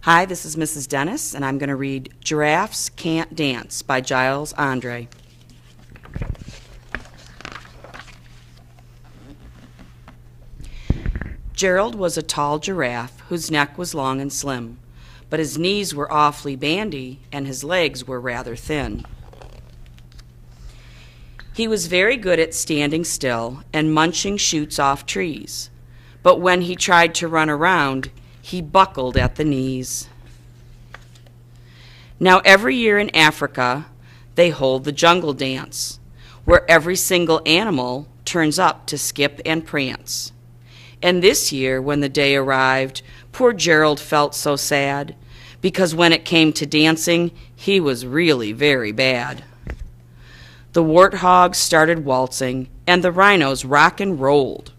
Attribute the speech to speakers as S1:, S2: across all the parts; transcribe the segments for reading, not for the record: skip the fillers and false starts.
S1: Hi, this is Mrs. Dennis, and I'm going to read Giraffes Can't Dance by Giles Andre. Gerald was a tall giraffe whose neck was long and slim, but his knees were awfully bandy and his legs were rather thin. He was very good at standing still and munching shoots off trees, but when he tried to run around, he buckled at the knees. Now every year in Africa, they hold the jungle dance, where every single animal turns up to skip and prance. And this year, when the day arrived, poor Gerald felt so sad, because when it came to dancing, he was really very bad. The warthogs started waltzing, and the rhinos rock and rolled.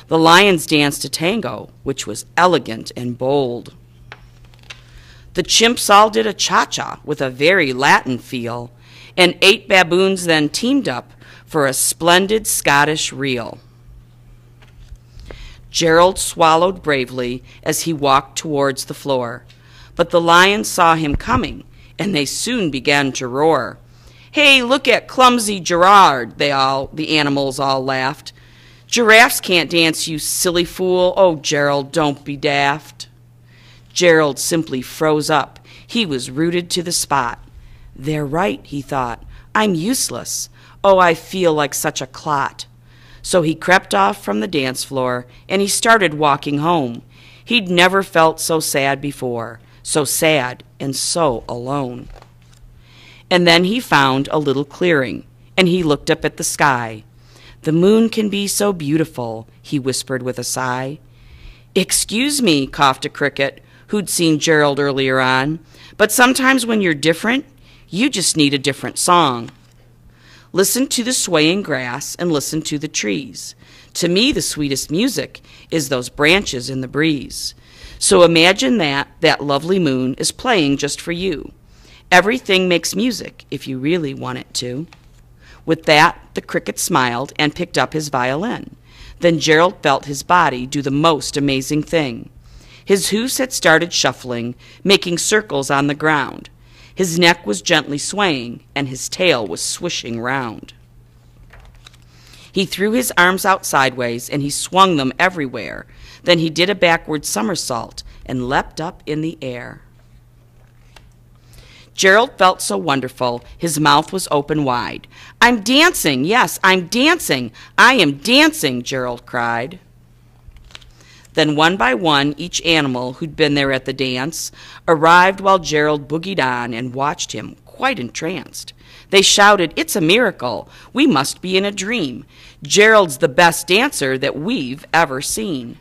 S1: The lions danced a tango, which was elegant and bold. The chimps all did a cha-cha with a very Latin feel, and 8 baboons then teamed up for a splendid Scottish reel. Gerald swallowed bravely as he walked towards the floor, but the lions saw him coming, and they soon began to roar. "Hey, look at clumsy Gerard," the animals all laughed. "Giraffes can't dance, you silly fool. Oh, Gerald, don't be daft." Gerald simply froze up. He was rooted to the spot. "They're right," he thought. "I'm useless. Oh, I feel like such a clot." So he crept off from the dance floor, and he started walking home. He'd never felt so sad before, so sad and so alone. And then he found a little clearing, and he looked up at the sky. "The moon can be so beautiful," he whispered with a sigh. "Excuse me," coughed a cricket, who'd seen Gerald earlier on, "but sometimes when you're different, you just need a different song. Listen to the swaying grass and listen to the trees. To me, the sweetest music is those branches in the breeze. So imagine that lovely moon is playing just for you. Everything makes music if you really want it to." With that, the cricket smiled and picked up his violin. Then Gerald felt his body do the most amazing thing. His hoofs had started shuffling, making circles on the ground. His neck was gently swaying, and his tail was swishing round. He threw his arms out sideways, and he swung them everywhere. Then he did a backward somersault and leapt up in the air. Gerald felt so wonderful, his mouth was open wide. "I'm dancing, yes, I'm dancing. I am dancing," Gerald cried. Then one by one, each animal who'd been there at the dance arrived while Gerald boogied on and watched him, quite entranced. They shouted, "It's a miracle. We must be in a dream. Gerald's the best dancer that we've ever seen."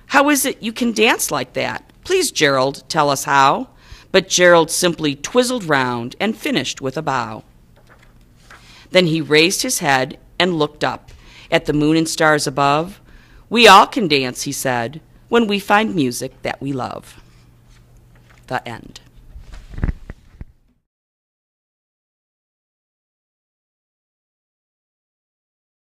S1: "How is it you can dance like that? Please, Gerald, tell us how." But Gerald simply twizzled round and finished with a bow. Then he raised his head and looked up at the moon and stars above. "We all can dance," he said, "when we find music that we love." The end.